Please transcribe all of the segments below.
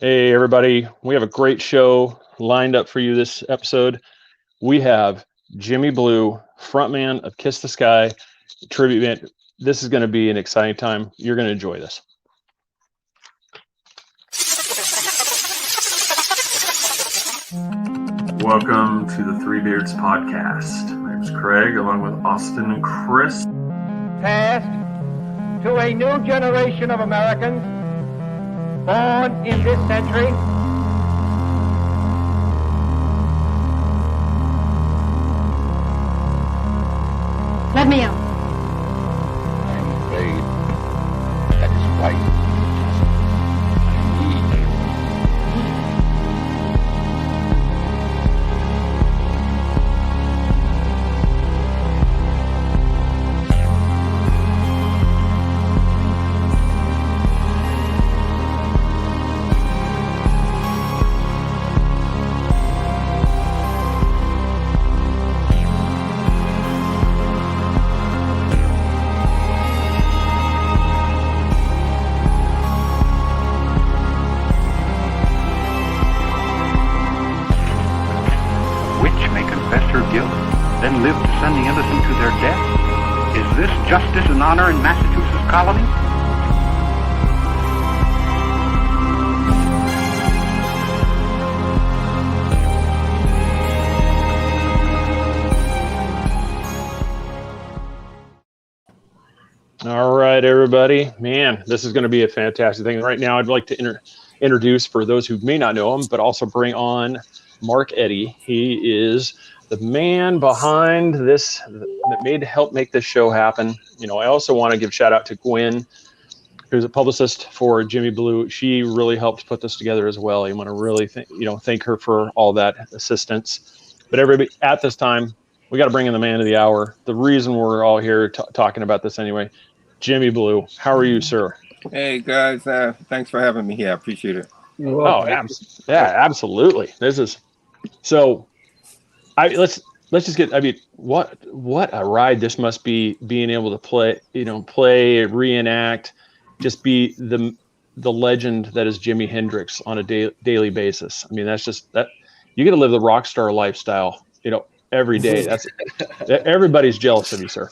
Hey, everybody. We have a great show lined up for you this episode. We have Jimy Bleu, frontman of Kiss the Sky tribute band. This is going to be an exciting time. You're going to enjoy this. Welcome to the Three Beards podcast. My name is Craig, along with Austin and Chris. Passed to a new generation of Americans born in this century. Let me out. I'm afraid that is right. Then live to send the innocent to their death? Is this justice and honor in Massachusetts colony? All right, everybody. Man, this is going to be a fantastic thing. Right now, I'd like to introduce, for those who may not know him, but also bring on Mark Eddy. He is the man behind this that help make this show happen. You know, I also want to give shout out to Gwen, who's a publicist for Jimy Bleu. She really helped put this together as well. You want to really thank her for all that assistance. But everybody, at this time, we got to bring in the man of the hour. The reason we're all here talking about this anyway. Jimy Bleu, how are you, sir? Hey guys, thanks for having me here. I appreciate it. Oh, yeah, absolutely. This is so. Let's just get. I mean, what a ride this must be, being able to play, reenact, just be the legend that is Jimi Hendrix on a daily basis. I mean, that's just that you get to live the rock star lifestyle, every day. That's everybody's jealous of you, sir.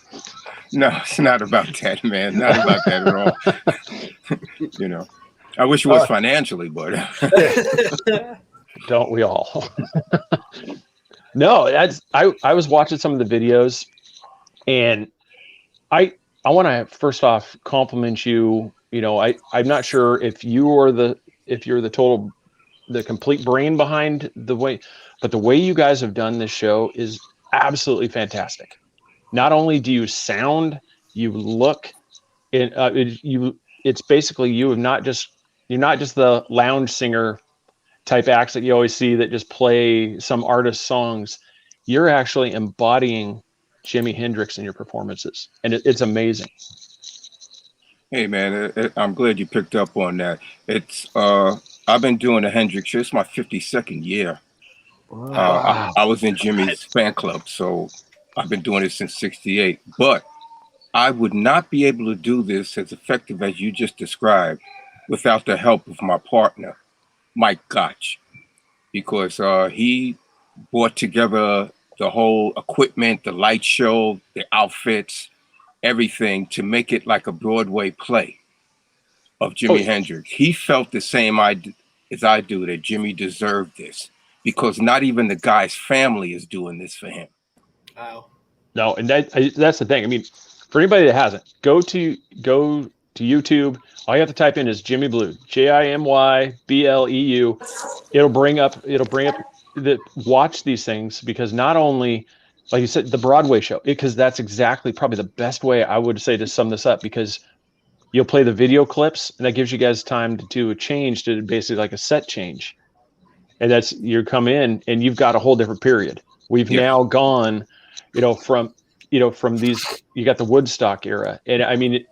No, it's not about that, man. Not about that at all. I wish it was financially, but don't we all? No, I was watching some of the videos, and I want to first off compliment you. I'm not sure if you're the complete brain behind the way, but the way you guys have done this show is absolutely fantastic. Not only do you sound, you look, it's basically you're not just the lounge singer type acts that you always see that just play some artist's songs. You're actually embodying Jimi Hendrix in your performances, and it's amazing. Hey man, I'm glad you picked up on that. It's I've been doing the Hendrix show. It's my 52nd year. Wow. I was in Jimmy's fan club, so I've been doing it since '68. But I would not be able to do this as effective as you just described without the help of my partner, Mike Gotch, because he brought together the whole equipment, the light show, the outfits, everything to make it like a Broadway play of Jimi Hendrix. He felt the same as I do, that Jimmy deserved this, because not even the guy's family is doing this for him. Wow. No, and that's the thing. I mean, for anybody that hasn't, go to YouTube. All you have to type in is Jimy Bleu, JIMYBLEU. It'll bring up watch these things, because not only, like you said, the Broadway show, because that's exactly probably the best way I would say to sum this up, because you'll play the video clips, and that gives you guys time to do a change, to basically like a set change. And that's, you come in and you've got a whole different period. We've now gone, from these, you got the Woodstock era. And I mean,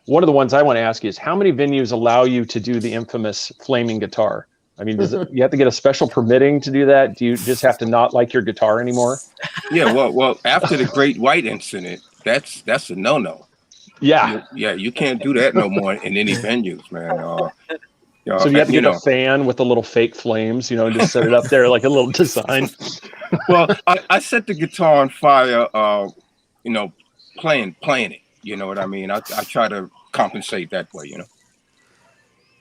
one of the ones I want to ask you is, how many venues allow you to do the infamous flaming guitar? I mean, you have to get a special permitting to do that? Do you just have to not like your guitar anymore? Yeah, well, after the Great White incident, that's a no-no. Yeah. You can't do that no more in any venues, man. So you have to get a fan with the little fake flames, and just set it up there like a little design. Well, I set the guitar on fire, playing it. You know what I mean? I try to compensate that way,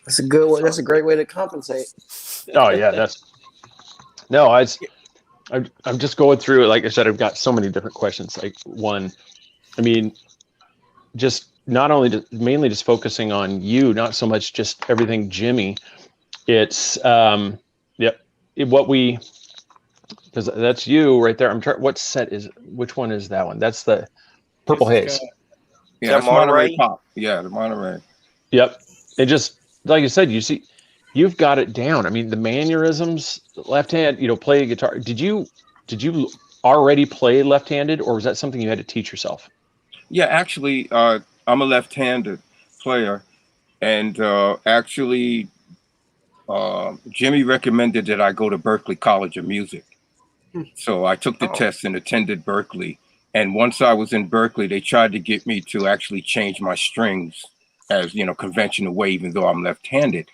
That's a good one. That's a great way to compensate. Oh yeah, I'm just going through it. Like I said, I've got so many different questions. Like one, I mean, just not only mainly just focusing on you, not so much just everything Jimy. It's because that's you right there. I'm trying. Which one is that one? That's the Purple Haze. Yeah, that's Monterey Pop. Yeah, the Monterey. Yep. And just like you said, you've got it down. I mean, the mannerisms, left hand, play a guitar. Did you already play left-handed, or was that something you had to teach yourself? Yeah, actually, I'm a left-handed player, and actually, Jimy recommended that I go to Berklee College of Music. So I took the test and attended Berklee. And once I was in Berklee, they tried to get me to actually change my strings as, conventional way, even though I'm left-handed.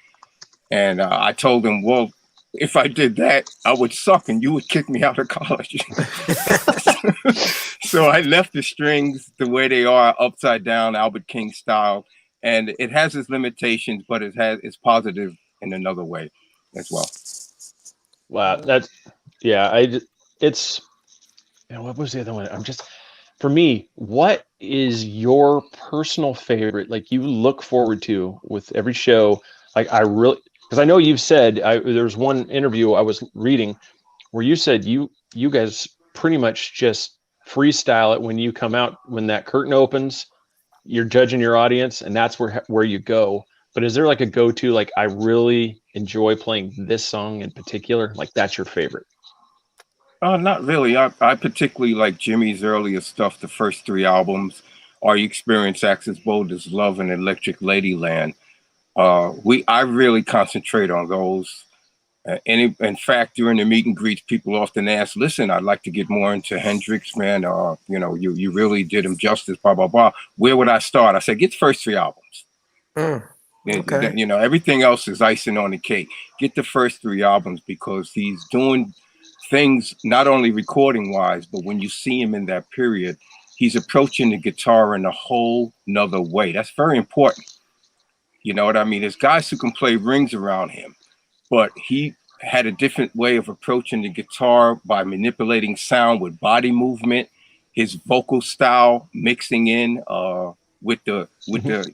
And I told them, well, if I did that, I would suck and you would kick me out of college. So I left the strings the way they are, upside down, Albert King style. And it has its limitations, but it's positive in another way as well. Wow. What was the other one? For me, what is your personal favorite, like you look forward to with every show? Like because I know you've said, there's one interview I was reading where you said you guys pretty much just freestyle it when you come out, when that curtain opens, you're judging your audience and that's where you go. But is there like a go-to, like I really enjoy playing this song in particular, like that's your favorite? Not really. I particularly like Jimy's earlier stuff, the first 3 albums, Are You Experience Acts as Bold as Love and Electric Ladyland. I really concentrate on those. In fact, during the meet and greets, people often ask, listen, I'd like to get more into Hendrix, man. You really did him justice, blah, blah, blah. Where would I start? I said, get the first 3 albums. Okay. Everything else is icing on the cake. Get the first 3 albums because he's doing things not only recording wise, but when you see him in that period, he's approaching the guitar in a whole nother way. That's very important. You know what I mean? There's guys who can play rings around him, but he had a different way of approaching the guitar by manipulating sound with body movement, his vocal style mixing in with the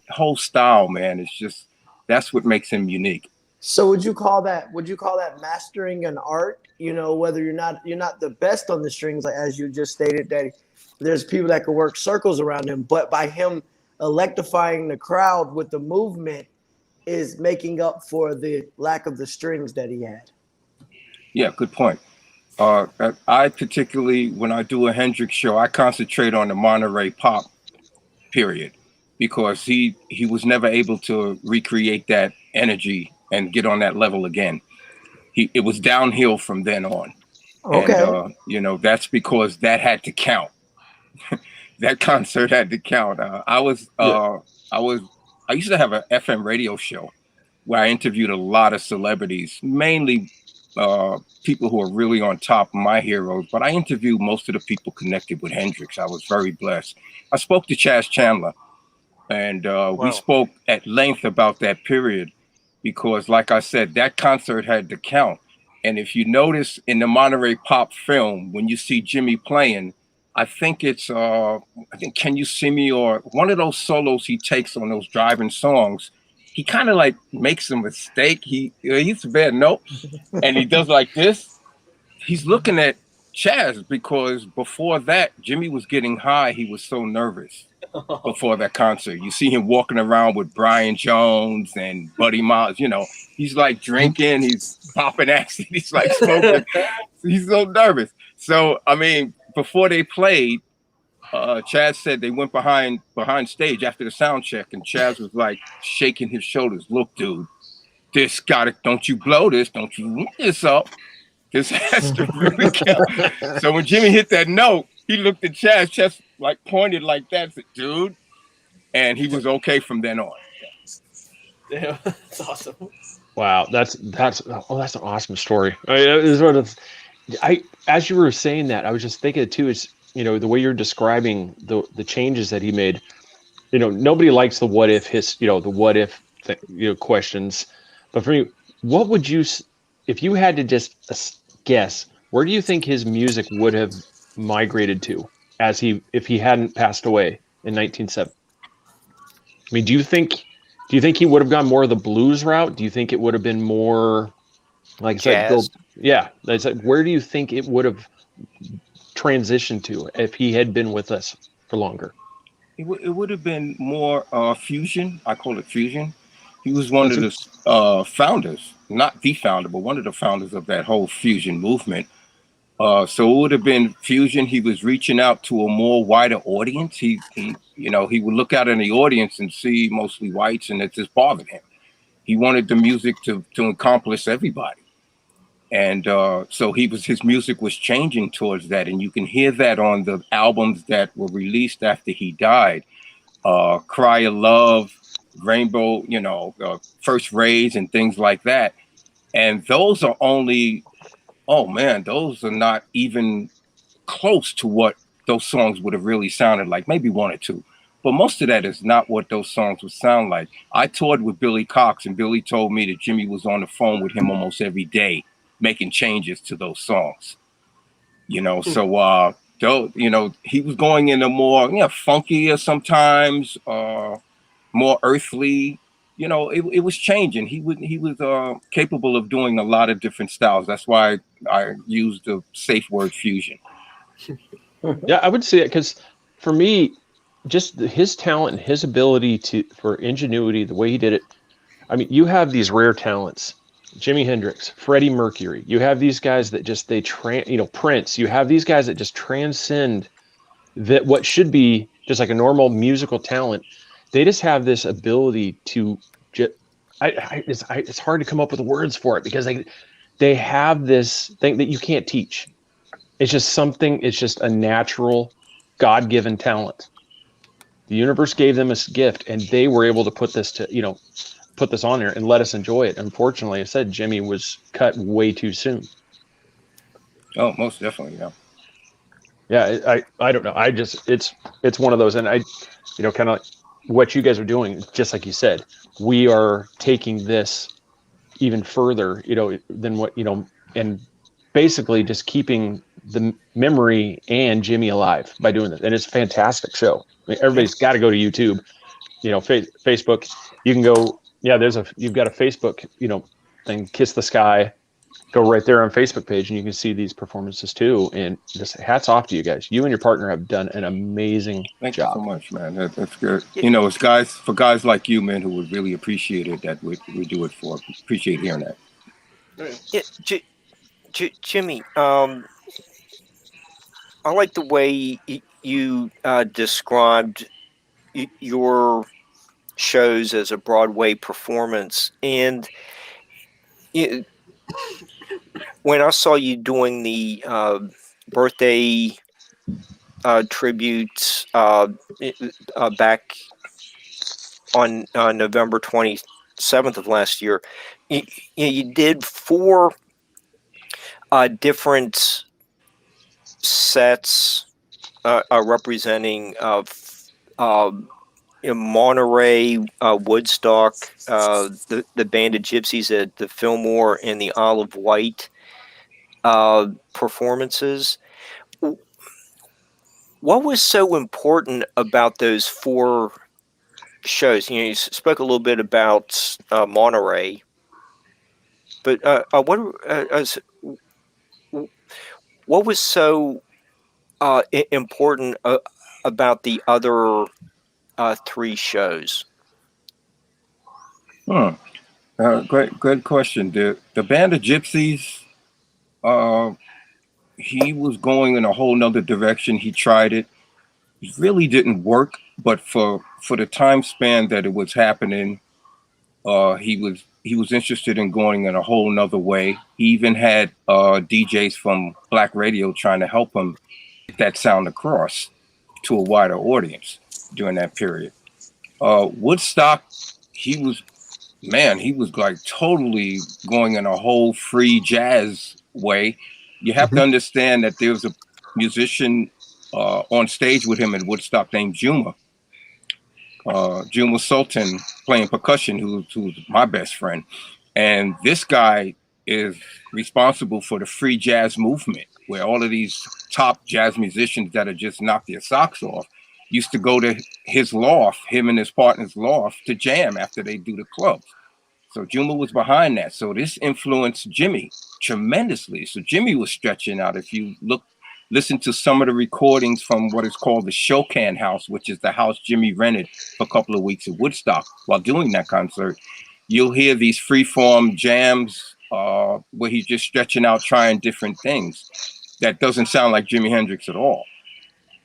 whole style, man. It's just, that's what makes him unique. So would you call that mastering an art? Whether you're not the best on the strings, like as you just stated, that there's people that can work circles around him, but by him electrifying the crowd with the movement is making up for the lack of the strings that he had. Yeah, good point. I particularly, when I do a Hendrix show, I concentrate on the Monterey Pop period because he was never able to recreate that energy and get on that level again. It was downhill from then on. Okay. And, that's because that had to count. That concert had to count. I used to have an FM radio show where I interviewed a lot of celebrities, mainly people who are really on top, my heroes, but I interviewed most of the people connected with Hendrix. I was very blessed. I spoke to Chaz Chandler, and we spoke at length about that period because, like I said, that concert had to count. And if you notice in the Monterey Pop film, when you see Jimy playing, I think it's Can You See Me, or one of those solos he takes on those driving songs. He kind of like makes a mistake. He's a bad note, and he does like this. He's looking at Chaz because before that, Jimy was getting high. He was so nervous before that concert. You see him walking around with Brian Jones and Buddy Miles. He's like drinking. He's popping acid. He's like smoking. He's so nervous. So I mean, before they played, Chaz said they went behind stage after the sound check, and Chaz was like shaking his shoulders. Look, dude, this gotta, don't you blow this, don't you look this up. This has to really count. So when Jimy hit that note, he looked at Chaz like pointed like that, said, dude, and he was okay from then on. Yeah, that's awesome. Wow, that's an awesome story. As you were saying that, I was just thinking too. Is the way you're describing the changes that he made. Nobody likes the what if the what if questions, but for me, what would you, if you had to just guess, where do you think his music would have migrated to if he hadn't passed away in 1970? I mean, do you think he would have gone more of the blues route? Do you think it would have been more, like I said, Jazz. I said, where do you think it would have transitioned to if he had been with us for longer? It would have been more fusion. I call it fusion. He was one That's of the founders, not the founder, but one of the founders of that whole fusion movement. So it would have been fusion. He was reaching out to a more wider audience. He would look out in the audience and see mostly whites, and it just bothered him. He wanted the music to encompass everybody. And so his music was changing towards that. And you can hear that on the albums that were released after he died. Cry of Love, Rainbow, First Rays and things like that. And those are only, oh man, those are not even close to what those songs would have really sounded like, maybe one or two. But most of that is not what those songs would sound like. I toured with Billy Cox, and Billy told me that Jimy was on the phone with him almost every day, making changes to those songs. So he was going in a more funkier sometimes, more earthly. It was changing. He was capable of doing a lot of different styles. That's why I used the safe word fusion. Yeah, I would say it because for me, just his talent and his ability for ingenuity, the way he did it. I mean, you have these rare talents. Jimi Hendrix, Freddie Mercury. You have these guys that just Prince. You have these guys that just transcend that what should be just like a normal musical talent. They just have this ability to just. It's hard to come up with words for it because they have this thing that you can't teach. It's just something. It's just a natural, God-given talent. The universe gave them a gift, and they were able to put this on there and let us enjoy it. Unfortunately, I said Jimy was cut way too soon. Oh, most definitely, yeah. Yeah, I don't know. It's one of those, and kind of like what you guys are doing, just like you said, we are taking this even further, than what, and basically just keeping the memory and Jimy alive by doing this. And it's a fantastic show. I mean, everybody's got to go to YouTube, Facebook. You can go. Yeah, you've got a Facebook, thing, Kiss the Sky. Go right there on Facebook page, and you can see these performances too. And just hats off to you guys. You and your partner have done an amazing job. Thank you so much, man. That's good. It's guys like you, man, who would really appreciate it that we do it for. Appreciate hearing that. Yeah, Jimy, I like the way you described your shows as a Broadway performance, and when I saw you doing the birthday tributes back on November 27th of last year, you did 4 different sets representing Monterey, Woodstock, the Band of Gypsies at the Fillmore, and the Isle of Wight performances. What was so important about those 4 shows? You spoke a little bit about Monterey, but what was so important about the other 3 shows? Great question. The Band of Gypsies, he was going in a whole nother direction. He tried it. It really didn't work, but for the time span that it was happening, he was interested in going in a whole nother way. He even had DJs from Black Radio trying to help him get that sound across to a wider audience during that period. Woodstock, he was man, he was like totally going in a whole free jazz way. You have to understand that there was a musician on stage with him at Woodstock named Juma Sultan, playing percussion, who's my best friend. And this guy is responsible for the free jazz movement, where all of these top jazz musicians that have just knocked their socks off used to go to his loft, him and his partner's loft, to jam after they do the clubs. So Juma was behind that. So this influenced Jimmy tremendously. So Jimmy was stretching out. If you listen to some of the recordings from what is called the Shokan House, which is the house Jimmy rented for a couple of weeks at Woodstock while doing that concert, you'll hear these freeform jams where he's just stretching out, trying different things. That doesn't sound like Jimi Hendrix at all.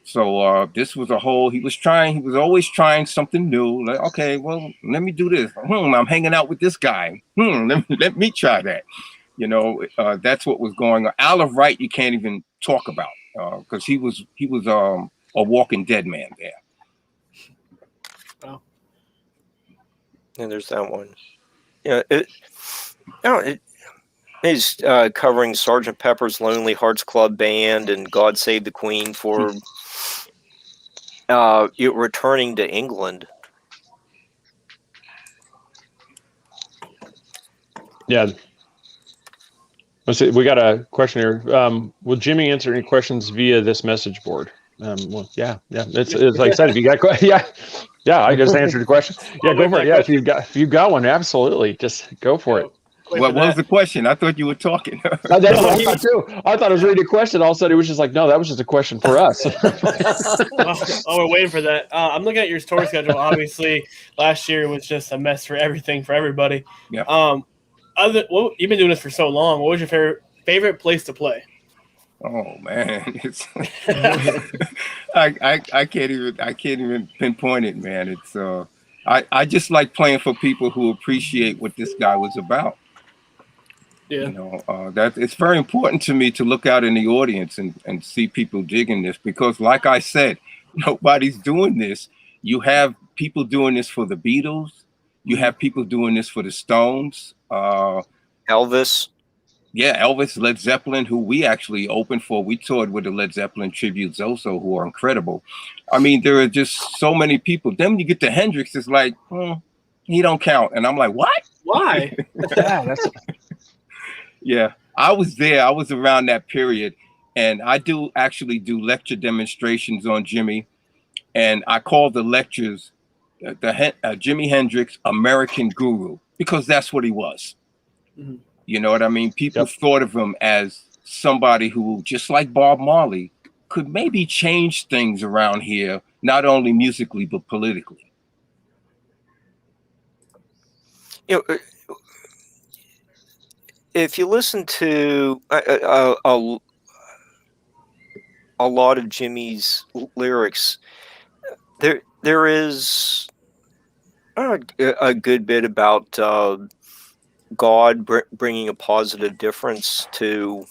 So this was he was always trying something new. Like, okay, well, let me do this. I'm hanging out with this guy. Let me try that. You know, that's what was going on. Al of Wright, you can't even talk about because he was a walking dead man there. Oh. And there's that one. Yeah, it is covering Sgt. Pepper's Lonely Hearts Club Band and God Save the Queen for returning to England. Yeah. Let's see. We got a question here. Will Jimmy answer any questions via this message board? Well, yeah. It's like I said, if you got, yeah, I just answered the question. Yeah, go for it. Yeah, if you've got one, absolutely, just go for it. What was the question? I thought you were talking. That's what I thought too. I thought I was reading a question. All of a sudden, it was just like, no, that was just a question for us. We're waiting for that. I'm looking at your tour schedule. Obviously, last year was just a mess for everything for everybody. Yeah. You've been doing this for so long. What was your favorite place to play? Oh man, it's I can't even pinpoint it, man. It's I just like playing for people who appreciate what this guy was about. Yeah. You know, that it's very important to me to look out in the audience and see people digging this, because like I said, nobody's doing this. You have people doing this for the Beatles. You have people doing this for the Stones. Elvis. Yeah, Elvis, Led Zeppelin, who we actually opened for. We toured with the Led Zeppelin tributes also, who are incredible. I mean, there are just so many people. Then when you get to Hendrix, it's like, he don't count. And I'm like, what? Why? Yeah, I was there. I was around that period. And I do actually do lecture demonstrations on Jimmy. And I call the lectures Jimi Hendrix American Guru, because that's what he was. Mm-hmm. You know what I mean? People thought of him as somebody who, just like Bob Marley, could maybe change things around here, not only musically, but politically. You know, if you listen to a lot of Jimmy's lyrics, there is a good bit about God bringing a positive difference to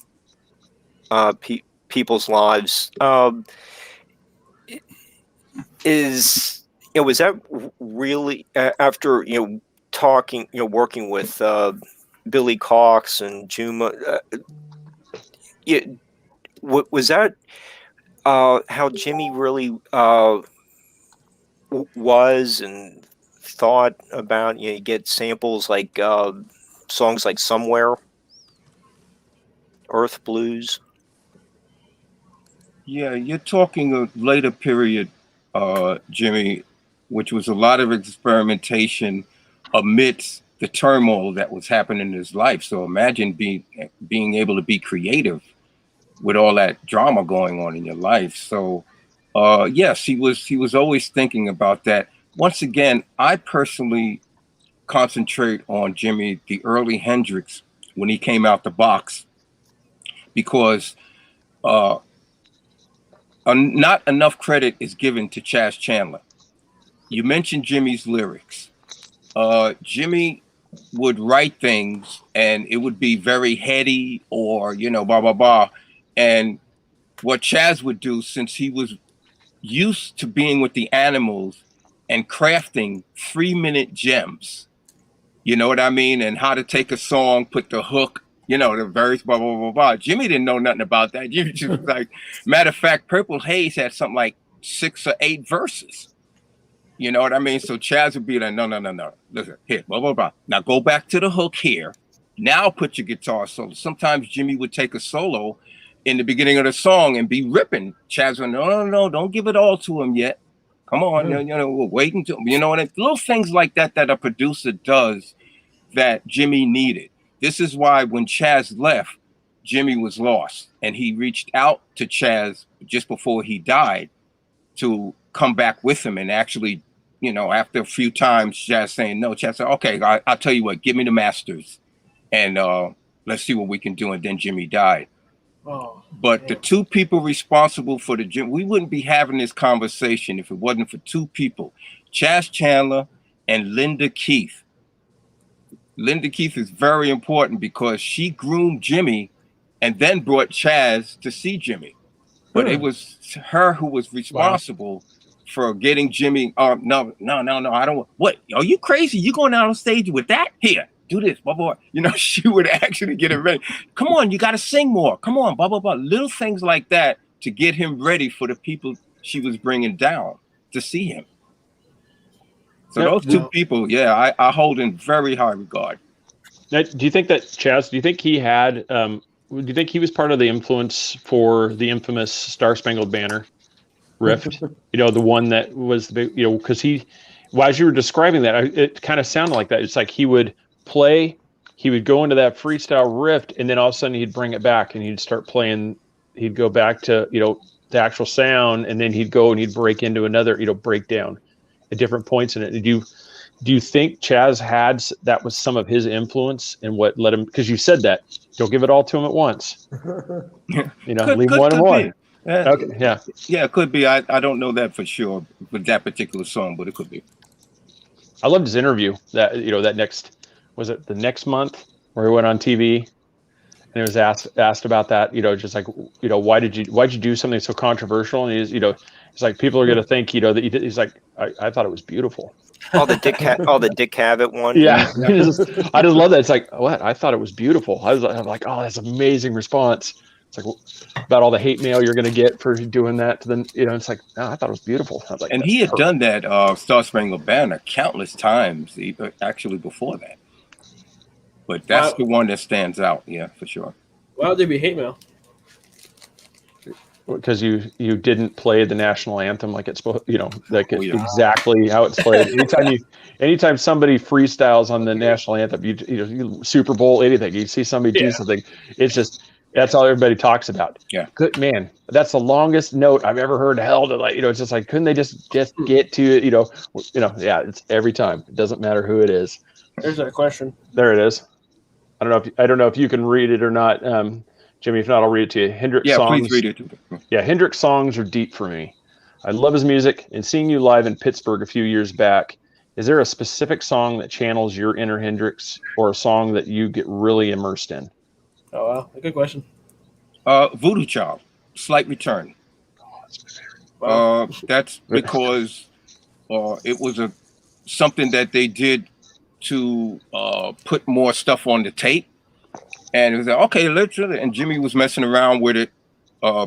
people's lives. Was that really after talking, working with Billy Cox and Juma? Was that how Jimmy really was and thought about? You get samples like songs like Somewhere, Earth Blues. Yeah, you're talking a later period, Jimmy, which was a lot of experimentation amidst the turmoil that was happening in his life. So imagine being able to be creative with all that drama going on in your life. So yes, he was always thinking about that. Once again, I personally concentrate on Jimmy, the early Hendrix, when he came out the box, because not enough credit is given to Chas Chandler. You mentioned Jimmy's lyrics. Jimmy would write things and it would be very heady or, blah, blah, blah. And what Chas would do, since he was used to being with the Animals and crafting 3-minute gems, You know what I mean? And how to take a song, put the hook, you know, the verse, blah, blah, blah, blah. Jimmy didn't know nothing about that. Jimmy just was like, matter of fact, Purple Haze had something like 6 or 8 verses. You know what I mean? So Chaz would be like, no. Listen, here, blah, blah, blah. Now go back to the hook here. Now put your guitar solo. Sometimes Jimmy would take a solo in the beginning of the song and be ripping. Chaz would, no, don't give it all to him yet. Come on, you know, we're waiting to, you know, and little things like that a producer does that Jimmy needed. This is why when Chaz left, Jimmy was lost, and he reached out to Chaz just before he died to come back with him. And actually, you know, after a few times, Chaz saying no, Chaz said, okay, I'll tell you what, give me the masters, and let's see what we can do. And then Jimmy died. Oh, but man. The 2 people responsible for the Jimmy, we wouldn't be having this conversation if it wasn't for 2 people, Chaz Chandler and Linda Keith. Linda Keith is very important because she groomed Jimmy and then brought Chaz to see Jimmy. But it was her who was responsible for getting Jimmy. No, I don't. What? Are you crazy? You going out on stage with that? Here, do this, blah, blah. You know, she would actually get it ready. Come on, you got to sing more. Come on, blah, blah, blah. Little things like that to get him ready for the people she was bringing down to see him. So those 2 people, yeah, I hold in very high regard. Now, do you think that Chaz? Do you think he had? Do you think he was part of the influence for the infamous Star Spangled Banner riff? You know, the one that was the big. You know, because well, as you were describing that, it kind of sounded like that. It's like he would play, he would go into that freestyle riff, and then all of a sudden he'd bring it back and he'd start playing. He'd go back to, you know, the actual sound, and then he'd go and he'd break into another, you know, breakdown at different points in it. Do you think Chaz had, that was some of his influence in what led him? Because you said that, don't give it all to him at once. You know, leave one and one. Okay, yeah, it could be. I don't know that for sure with that particular song, but it could be. I loved his interview. That, you know, that was it the next month where he went on TV and it was asked about that. You know, just like, you know, why'd you do something so controversial? And he's, you know, it's like people are going to think, you know, that he's like, I thought it was beautiful. The Dick Cavett one. Yeah. I just love that. It's like, what? I thought it was beautiful. I'm like, oh, that's an amazing response. It's like, about all the hate mail you're going to get for doing that to the, you know, it's like, oh, I thought it was beautiful. I was like, and he had done that Star Spangled Banner countless times, actually before that. But that's the one that stands out. Yeah, for sure. Why would there be hate mail? Because you didn't play the national anthem like it's supposed, you know, like exactly how it's played. Anytime somebody freestyles on the national anthem, you Super Bowl, anything, you see somebody do something, it's just, that's all everybody talks about. Yeah, good man. That's the longest note I've ever heard held. Like, you know, it's just like, couldn't they just get to it? You know, yeah, it's every time. It doesn't matter who it is. There's that question. There it is. I don't know if you can read it or not. Jimmy, if not, I'll read it to you. Hendrix songs. Please read it. Yeah, Hendrix songs are deep for me. I love his music, and seeing you live in Pittsburgh a few years back, is there a specific song that channels your inner Hendrix, or a song that you get really immersed in? Oh, wow. Good question. Voodoo Child, Slight Return. That's because it was something that they did to put more stuff on the tape. And it was like, okay, let's really, and Jimmy was messing around with it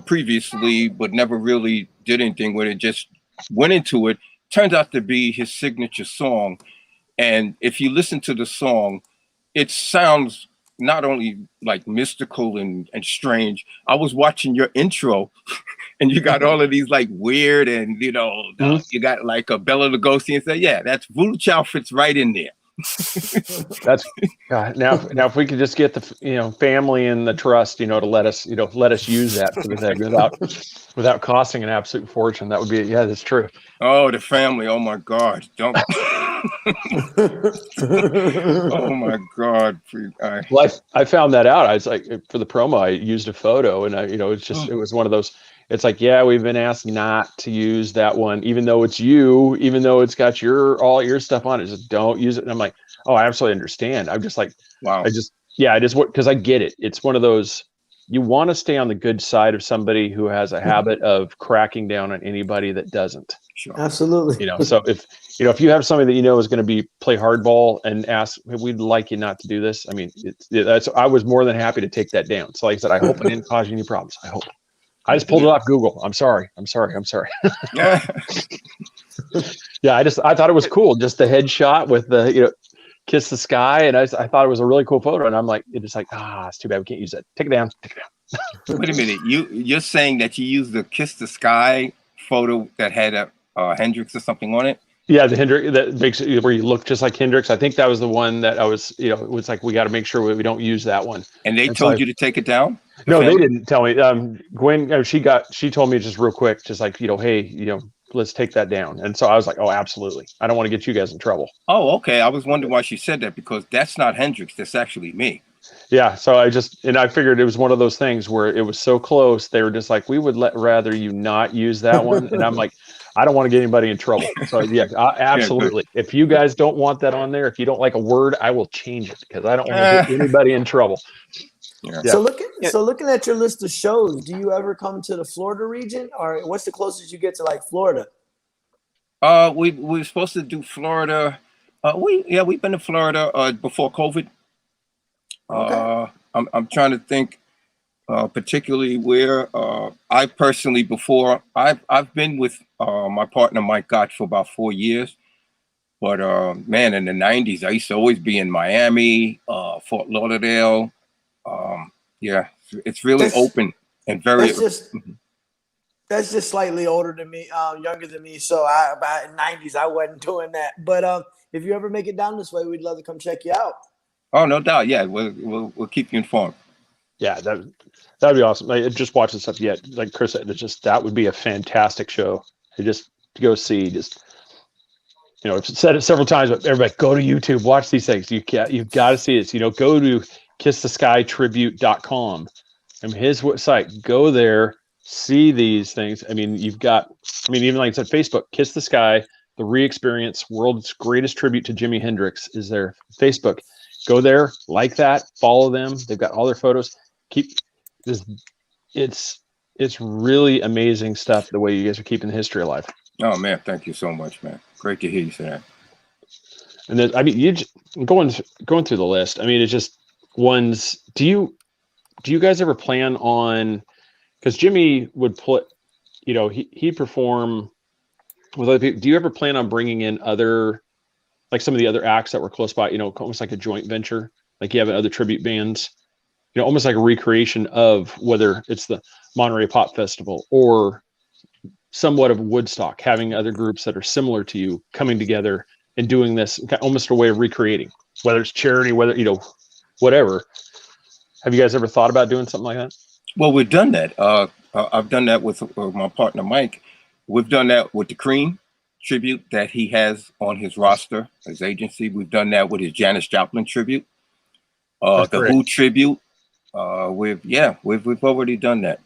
previously, but never really did anything with it, just went into it. Turns out to be his signature song. And if you listen to the song, it sounds not only like mystical and strange. I was watching your intro and you got all of these like weird and, you know, you got like a Bela Lugosi and say, yeah, that's Voodoo Child fits right in there. That's now if we could just get the, you know, family and the trust, you know, to let us use that for the thing without costing an absolute fortune, that would be, yeah, that's true. Oh, the family, oh my God, don't. Oh my God. Well, I found that out. I was like, for the promo, I used a photo, and it was one of those. It's like, yeah, we've been asked not to use that one, even though it's you, even though it's got all your stuff on it. Just don't use it. And I'm like, oh, I absolutely understand. I'm just like, wow. because I get it. It's one of those you want to stay on the good side of somebody who has a habit of cracking down on anybody that doesn't. Sure. Absolutely. So if you have somebody that you know is going to play hardball and ask, hey, we'd like you not to do this. I mean, I was more than happy to take that down. So like I said, I hope I didn't cause you any problems. I hope. I just pulled it off Google. I'm sorry. Yeah. Yeah, I thought it was cool. Just the headshot with the, kiss the sky. And I thought it was a really cool photo. And I'm like, it's too bad we can't use that. Take it down. Wait a minute. You're saying that you used the kiss the sky photo that had a Hendrix or something on it? Yeah, the Hendrix that makes it where you look just like Hendrix. I think that was the one that I was, it was like, we got to make sure we don't use that one. And they told you to take it down? No, they didn't tell me. Gwen, she told me just real quick, just like, hey, let's take that down. And so I was like, oh, absolutely. I don't want to get you guys in trouble. Oh, okay. I was wondering why she said that, because that's not Hendrix. That's actually me. Yeah. So I figured it was one of those things where it was so close. They were just like, we would rather you not use that one. And I'm like, I don't want to get anybody in trouble. So yeah, absolutely. If you guys don't want that on there, if you don't like a word, I will change it because I don't want to get anybody in trouble. Yeah. So looking at your list of shows, do you ever come to the Florida region, or what's the closest you get to like Florida? We were supposed to do Florida. We've been to Florida before COVID. Okay. I'm trying to think particularly where I personally before I've been with my partner Mike Gotch for about 4 years. But man, in the 90s, I used to always be in Miami, Fort Lauderdale. It's really open and very. That's just slightly older than me, younger than me. So about 90s, I wasn't doing that. But if you ever make it down this way, we'd love to come check you out. Oh, no doubt. Yeah, we'll keep you informed. Yeah, that'd be awesome. I just watched this stuff yet. Like Chris said, that would be a fantastic show to go see. I've said it several times, but everybody go to YouTube, watch these things. You've got to see this. Go to kisstheskytribute.com. His website. Go there, see these things. Even like I said, Facebook, Kiss the Sky, the Re-Experience, World's Greatest Tribute to Jimi Hendrix is their Facebook. Go there, like that, follow them. They've got all their photos. Keep this. It's really amazing stuff. The way you guys are keeping the history alive. Oh man, thank you so much, man. Great to hear you say that. And then, you going through the list. It's just ones. Do you guys ever plan on? Because Jimmy would put, he'd perform with other people. Do you ever plan on bringing in other, like some of the other acts that were close by? Almost like a joint venture, like you have other tribute bands. Almost like a recreation of whether it's the Monterey Pop Festival or somewhat of Woodstock, having other groups that are similar to you coming together and doing this, almost a way of recreating, whether it's charity, whether, whatever. Have you guys ever thought about doing something like that? Well, we've done that. I've done that with my partner, Mike. We've done that with the Cream tribute that he has on his roster, his agency. We've done that with his Janis Joplin tribute, the Who tribute. We've already done that.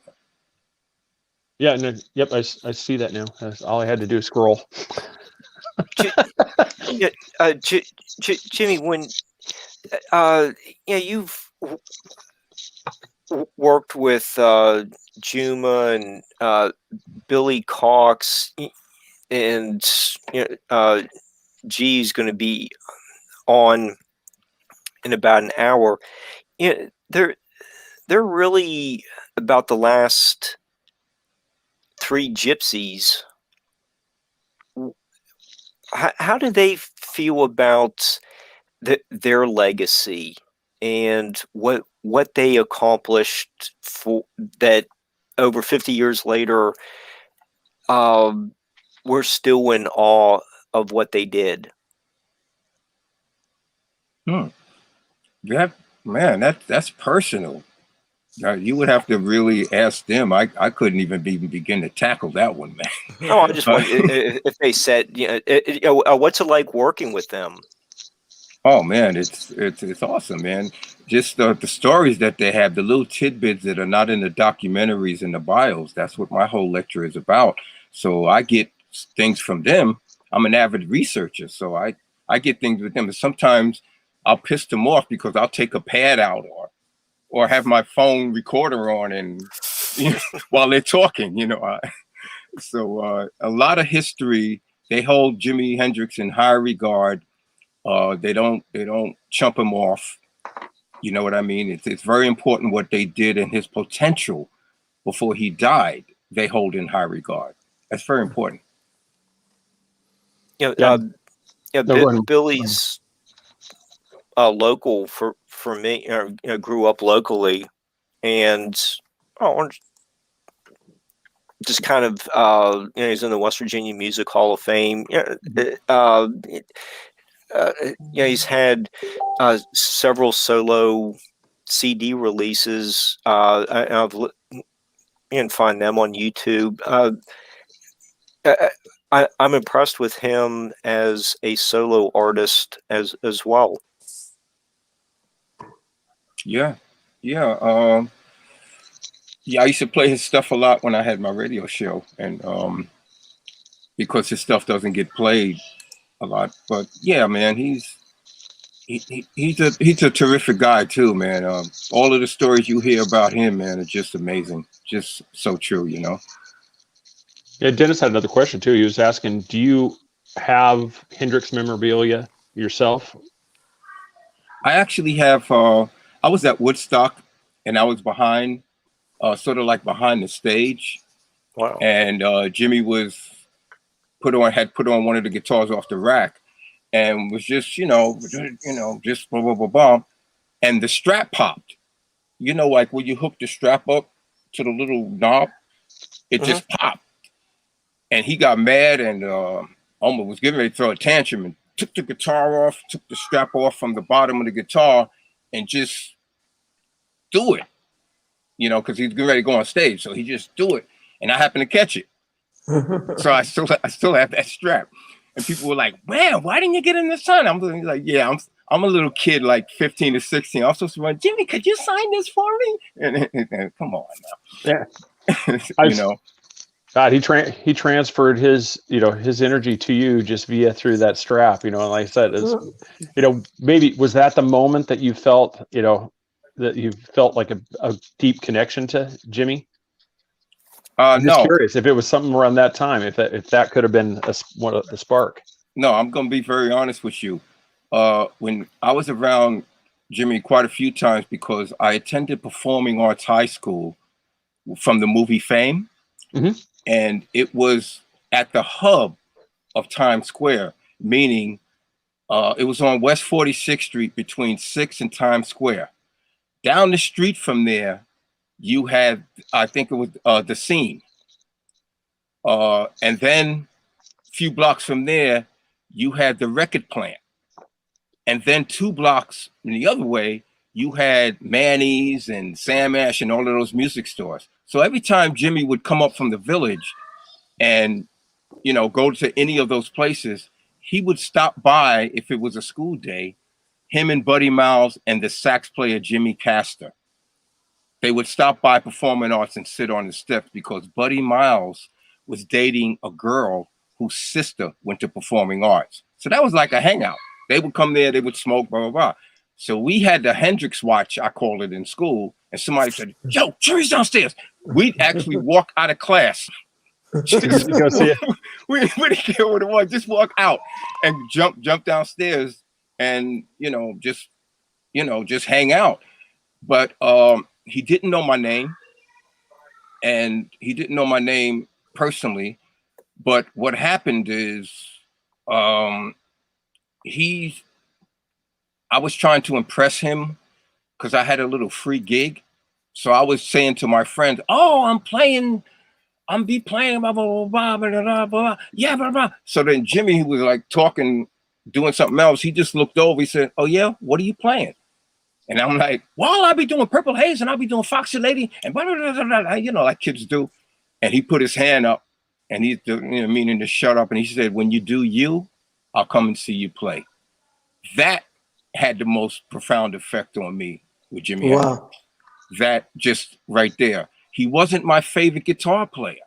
Yeah, yep, I see that now. All I had to do is scroll. Jimmy, when you've worked with Juma and Billy Cox, and G's going to be on in about an hour. They're really about the last 3 gypsies. How do they feel about their legacy and what they accomplished for that over 50 years later? We're still in awe of what they did. That's personal. You would have to really ask them. I couldn't even begin to tackle that one, man. I just wonder if they said, what's it like working with them? Oh man, it's awesome, man. Just the stories that they have, the little tidbits that are not in the documentaries and the bios. That's what my whole lecture is about. So I get things from them. I'm an avid researcher, so I get things with them. And sometimes I'll piss them off because I'll take a pad out or have my phone recorder on and while they're talking, So a lot of history. They hold Jimi Hendrix in high regard. They don't chump him off. You know what I mean? It's very important what they did and his potential before he died. They hold in high regard. That's very important. Billy's local for me. Grew up locally, and just kind of he's in the West Virginia Music Hall of Fame. He's had several solo CD releases. You can find them on YouTube. I'm impressed with him as a solo artist as well. Yeah. I used to play his stuff a lot when I had my radio show, and because his stuff doesn't get played a lot. But yeah, man, he's a terrific guy too, man. All of the stories you hear about him, man, are just amazing, just so true, Yeah, Dennis had another question too. He was asking, do you have Hendrix memorabilia yourself? I actually have. I was at Woodstock, and I was behind, sort of like behind the stage. Wow. And Jimmy had put on one of the guitars off the rack, and was just just blah blah blah blah, and the strap popped. Like when you hook the strap up to the little knob, it just popped. And he got mad and almost was getting ready to throw a tantrum and took the guitar off, took the strap off from the bottom of the guitar, and just do it. Because he's getting ready to go on stage, so he just do it, and I happened to catch it. So I still have that strap, and people were like, "Man, why didn't you get in the sun?" I'm like, "Yeah, I'm a little kid, like 15 or 16. I'm supposed to run. Jimmy, could you sign this for me?" And come on now. Yeah. God, he transferred his energy to you just through that strap, and like I said, maybe was that the moment that you felt, that you felt like a deep connection to Jimmy? I'm just curious if it was something around that time, if that could have been a spark. No, I'm going to be very honest with you. When I was around Jimmy quite a few times, because I attended performing arts high school from the movie Fame. Mm-hmm. And it was at the hub of Times Square, meaning it was on West 46th Street between 6th and Times Square. Down the street from there, you had, I think it was the Scene. And then a few blocks from there, you had the Record Plant. And then 2 blocks in the other way, you had Manny's and Sam Ash and all of those music stores. So every time Jimmy would come up from the Village and, go to any of those places, he would stop by if it was a school day, him and Buddy Miles and the sax player, Jimmy Castor. They would stop by Performing Arts and sit on the steps because Buddy Miles was dating a girl whose sister went to Performing Arts. So that was like a hangout. They would come there, they would smoke, blah, blah, blah. So we had the Hendrix watch, I called it, in school, and somebody said, "Yo, Jimmy's downstairs." We'd actually walk out of class. Just, go see it. We didn't care what it was, just walk out and jump downstairs and, just hang out. But he didn't know my name, and he didn't know my name personally. But what happened is I was trying to impress him because I had a little free gig. So I was saying to my friends, "Oh, I'm playing, blah, blah, blah, blah, blah, blah. Yeah, blah, blah." So then Jimmy, who was like talking, doing something else, he just looked over. He said, "Oh, yeah, what are you playing?" And I'm like, "Well, I'll be doing Purple Haze and I'll be doing Foxy Lady and blah, blah, blah, blah, blah," like kids do. And he put his hand up and he's meaning to shut up. And he said, "When you do you, I'll come and see you play." That had the most profound effect on me with Jimmy. Wow. That just right there. He wasn't my favorite guitar player.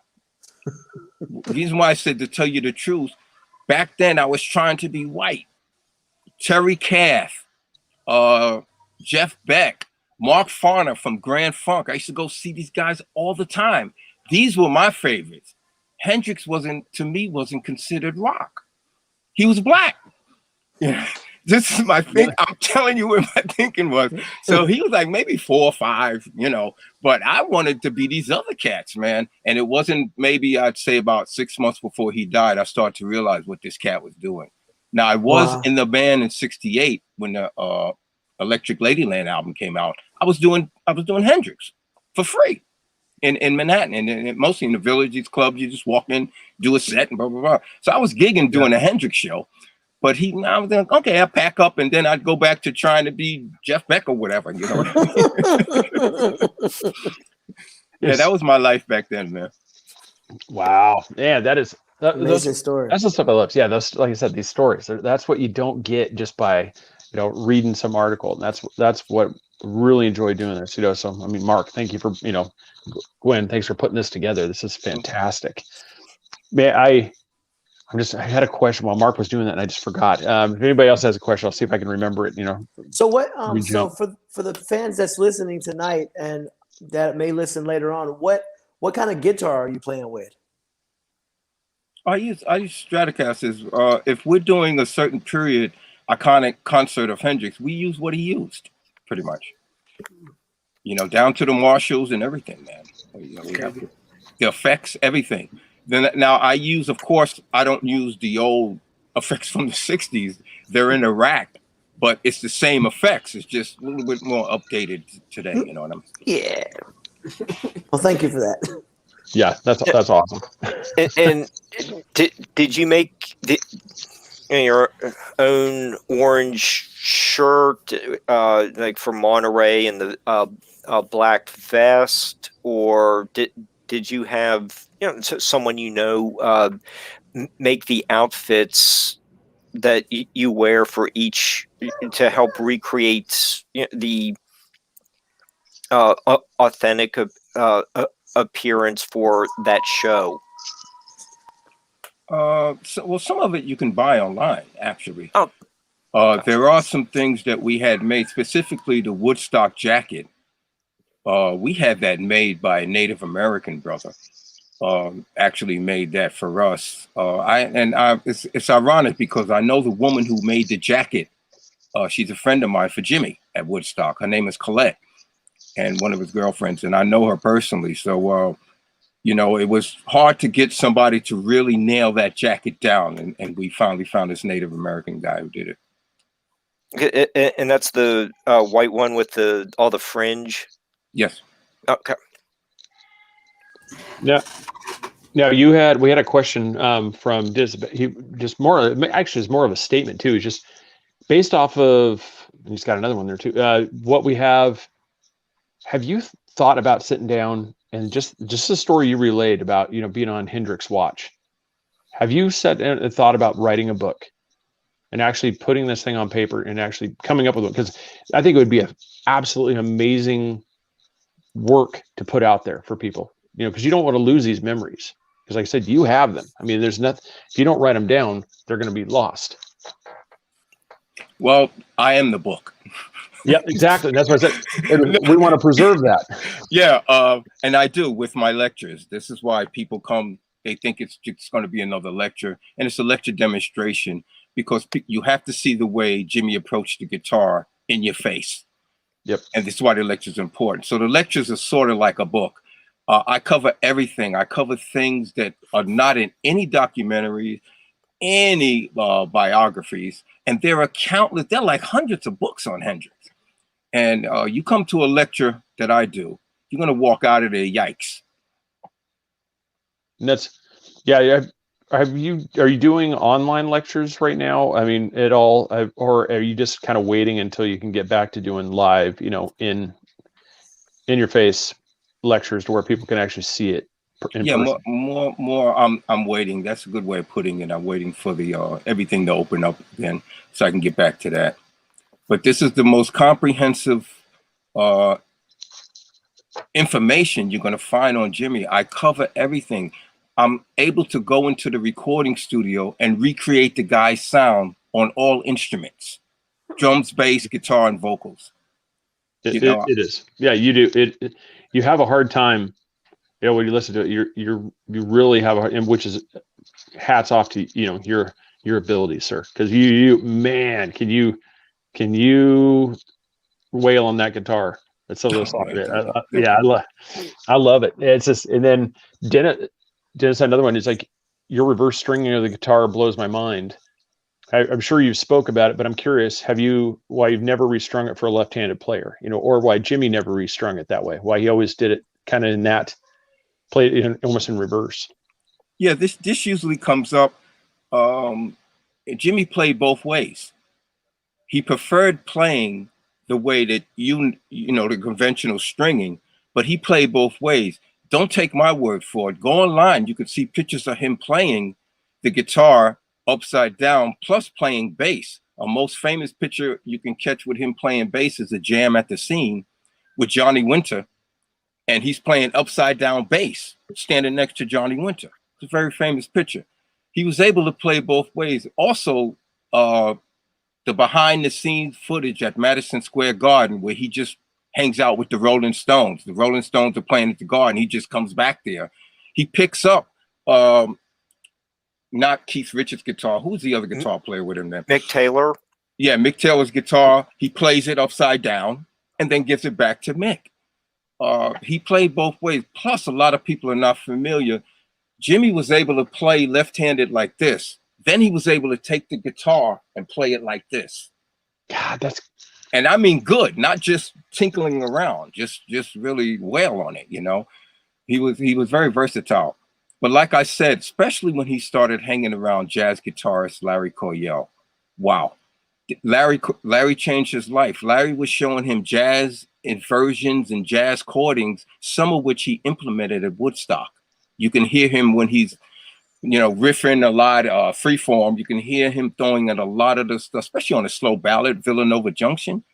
The reason why I said, to tell you the truth, back then I was trying to be white. Terry Kath, Jeff Beck, Mark Farner from Grand Funk. I used to go see these guys all the time. These were my favorites. Hendrix wasn't considered rock. He was black. Yeah. This is my thing. I'm telling you where my thinking was. So he was like maybe 4 or 5, but I wanted to be these other cats, man. And it wasn't maybe I'd say about 6 months before he died, I started to realize what this cat was doing. Now I was in the band in '68 when the Electric Ladyland album came out. I was doing Hendrix for free in Manhattan, and mostly in the Village, these clubs. You just walk in, do a set, and blah blah blah. So I was gigging doing a Hendrix show. But I was like, okay, I pack up, and then I'd go back to trying to be Jeff Beck or whatever, Yeah, that was my life back then, man. Wow. Yeah, that is amazing story. That's the stuff I love. Yeah, those, like I said, these stories. That's what you don't get just by reading some article. And that's what really enjoy doing this. So I mean, Mark, thank you for Gwen, thanks for putting this together. This is fantastic. Man, I had a question while Mark was doing that, and I just forgot. If anybody else has a question, I'll see if I can remember it. So what? So for the fans that's listening tonight and that may listen later on, what kind of guitar are you playing with? I use Stratocasters. If we're doing a certain period iconic concert of Hendrix, we use what he used, pretty much. Down to the Marshalls and everything, man. We have the effects, everything. Then now I use, of course, I don't use the old effects from the '60s. They're in a rack, but it's the same effects. It's just a little bit more updated today. You know what I'm saying? Yeah. Well, thank you for that. Yeah, that's awesome. And did you make your own orange shirt, like for Monterey, and the black vest, or did you have someone make the outfits that you wear for each to help recreate the authentic appearance for that show? Some of it you can buy online, actually. Oh. There are some things that we had made, specifically the Woodstock jacket. We had that made by a Native American brother. Actually made that for us. It's ironic because I know the woman who made the jacket. She's a friend of mine for Jimmy at Woodstock. Her name is Colette, and one of his girlfriends, and I know her personally. So, it was hard to get somebody to really nail that jacket down, and we finally found this Native American guy who did it. And that's the white one with all the fringe? Yes. Okay. Yeah. Now we had a question from Diz. He just it's more of a statement too. It's just based off of, and he's got another one there too. What we have you thought about sitting down and just the story you relayed about being on Hendrix Watch? Have you sat and thought about writing a book and actually putting this thing on paper and actually coming up with it? Because I think it would be an absolutely amazing work to put out there for people. Because you don't want to lose these memories. Because like I said, you have them. I mean, there's nothing, if you don't write them down, they're going to be lost. Well, I am the book. Yeah, exactly. That's what I said. We want to preserve that. Yeah, and I do with my lectures. This is why people come, they think it's just going to be another lecture. And it's a lecture demonstration because you have to see the way Jimmy approached the guitar in your face. Yep. And this is why the lecture is important. So the lectures are sort of like a book. I cover everything. I cover things that are not in any documentaries, any biographies, and there are countless. There are like hundreds of books on Hendrix. And you come to a lecture that I do, you're gonna walk out of there, yikes. And that's, yeah. Are you doing online lectures right now? I mean, at all, or are you just kind of waiting until you can get back to doing live, in your face lectures to where people can actually see it Yeah, more. I'm waiting. That's a good way of putting it. I'm waiting for the everything to open up again, so I can get back to that. But this is the most comprehensive information you're going to find on Jimmy. I cover everything. I'm able to go into the recording studio and recreate the guy's sound on all instruments: drums, bass, guitar, and vocals. It is. Yeah, you do. You have a hard time. When you listen to it, you really have and which is hats off to your abilities, sir. Because man, can you wail on that guitar? That's some of those songs. I love it. It's just, and then Dennis, another one is like your reverse stringing of the guitar blows my mind. I'm sure you've spoke about it, but I'm curious, why you've never restrung it for a left-handed player, or why Jimy never restrung it that way, why he always did it kind of in that play, almost in reverse. Yeah, this usually comes up. Jimy played both ways. He preferred playing the way that the conventional stringing, but he played both ways. Don't take my word for it. Go online. You could see pictures of him playing the guitar upside down, plus playing bass. A most famous picture you can catch with him playing bass is a jam at the Scene with Johnny Winter, and he's playing upside down bass, standing next to Johnny Winter. It's a very famous picture. He was able to play both ways. Also, the behind the scenes footage at Madison Square Garden, where he just hangs out with the Rolling Stones. The Rolling Stones are playing at the Garden. He just comes back there. He picks up not Keith Richards' guitar. Who's the other guitar player with him then? Mick Taylor. Yeah, Mick Taylor's guitar. He plays it upside down and then gives it back to Mick. He played both ways. Plus, a lot of people are not familiar. Jimy was able to play left-handed like this. Then he was able to take the guitar and play it like this. God, and I mean good, not just tinkling around, just really wail on it. He was very versatile. But like I said, especially when he started hanging around jazz guitarist Larry Coryell, wow, Larry changed his life. Larry was showing him jazz inversions and jazz chordings, some of which he implemented at Woodstock. You can hear him when he's riffing a lot, freeform. You can hear him throwing in a lot of the stuff, especially on a slow ballad, Villanova Junction.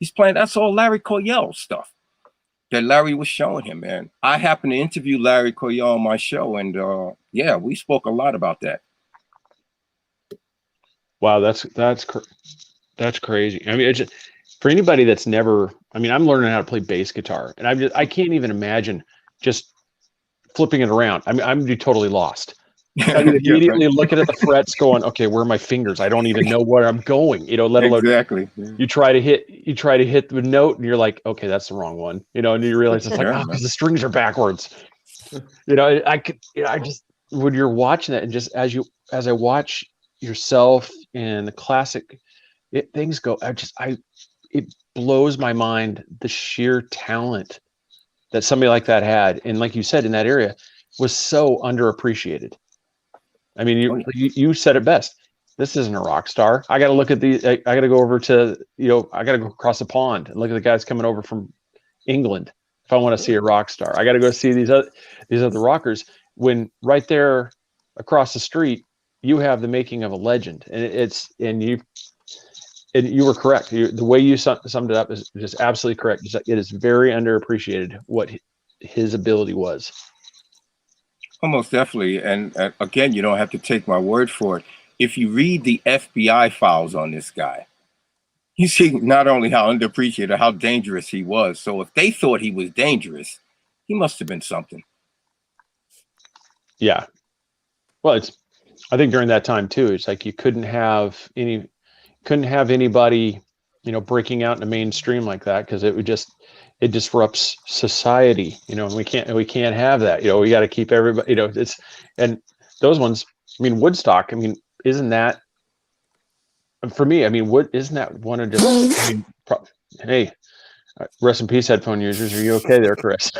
He's playing, that's all Larry Coryell stuff that Larry was showing him, man. I happened to interview Larry Coryell on my show, and we spoke a lot about that. Wow, that's crazy. I mean, for anybody that's never, I'm learning how to play bass guitar, and I can't even imagine just flipping it around. I'm totally lost. I mean, immediately looking at the frets, going, okay, where are my fingers? I don't even know where I'm going. Let alone exactly. You try to hit the note, and you're like, okay, that's the wrong one. And you realize it's like, because the strings are backwards. I just when you're watching that, and just as I watch yourself and the classic, things go. It blows my mind the sheer talent that somebody like that had, and like you said, in that area, was so underappreciated. I mean, you said it best. This isn't a rock star. I got to look at I got to go over to, I got to go across the pond and look at the guys coming over from England. If I want to see a rock star, I got to go see these other rockers. When right there across the street, you have the making of a legend, and you were correct. The way you summed it up is just absolutely correct. It is very underappreciated what his ability was. Almost definitely. And again, you don't have to take my word for it. If you read the FBI files on this guy, you see not only how underappreciated, how dangerous he was. So if they thought he was dangerous, he must have been something. Yeah. Well, I think during that time too, it's like you couldn't have anybody, breaking out in the mainstream like that, because it disrupts society, and we can't have that. We got to keep everybody, and those ones, Woodstock, isn't that, for me, isn't that one of just, hey, rest in peace, headphone users. Are you okay there, Chris?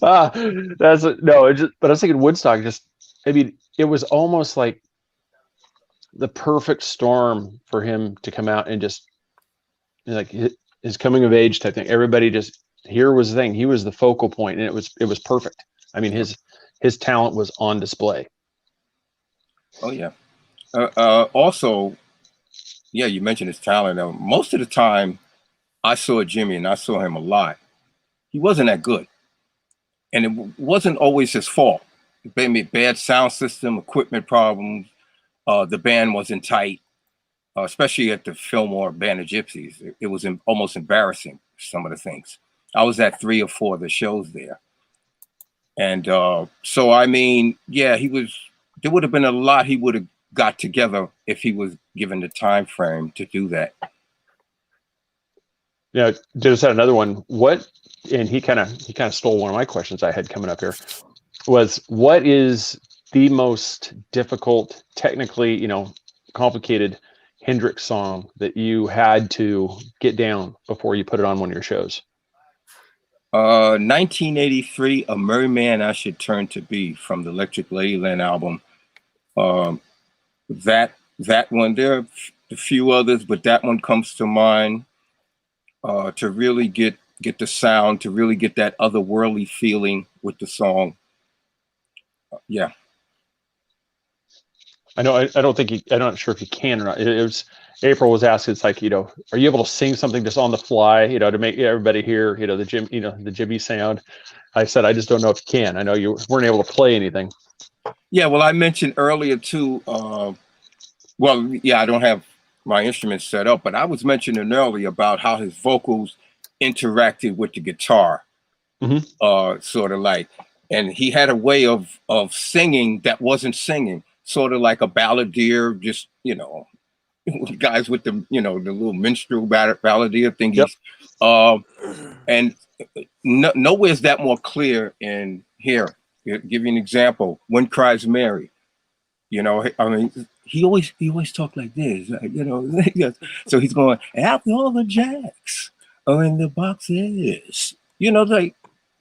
But I was thinking Woodstock, it was almost like the perfect storm for him to come out and just, like, his coming of age type thing. Everybody here was the thing. He was the focal point, and it was perfect. His talent was on display. Oh yeah. Also, yeah, you mentioned his talent. Most of the time I saw Jimy, and I saw him a lot, he wasn't that good. And it wasn't always his fault. Bad sound system, equipment problems. The band wasn't tight. especially at the Fillmore Band of Gypsies. It was almost embarrassing, some of the things. I was at 3 or 4 of the shows there. And so, I mean, yeah, there would have been a lot he would have got together if he was given the time frame to do that. Yeah, just had another one. And he kind of stole one of my questions I had coming up here, was what is the most difficult, technically, complicated Hendrix song that you had to get down before you put it on one of your shows? 1983, A Merry Man I Should Turn to Be, from the Electric Ladyland album. That one, there are a few others, but that one comes to mind. To really get the sound, to really get that otherworldly feeling with the song. Yeah. I know. I don't think I'm not sure if you can or not. It was April was asking. It's like, are you able to sing something just on the fly, to make everybody hear, the Jimy sound? I said, I just don't know if you can. I know you weren't able to play anything. Yeah. Well, I mentioned earlier too. Well, yeah, I don't have my instruments set up, but I was mentioning earlier about how his vocals interacted with the guitar, sort of like, and he had a way of singing that wasn't singing, sort of like a balladeer, just guys with the the little minstrel balladeer thingies. Yep. And nowhere's that more clear in here. I'll give you an example. When Cries Mary, I mean, he always talked like this, so he's going, after all the jacks are in the boxes, like,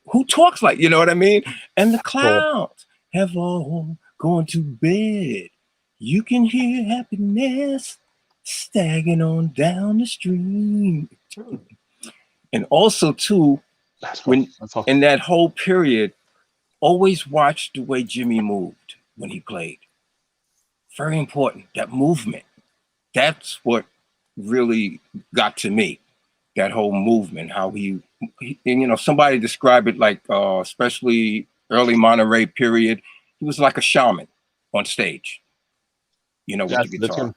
who talks like, what I mean? And the clouds have all gone to bed. You can hear happiness staggering on down the stream. And also too, in that whole period, always watch the way Jimy moved when he played. Very important, that movement. That's what really got to me, that whole movement, how he somebody described it like, especially early Monterey period, he was like a shaman on stage, with the guitar.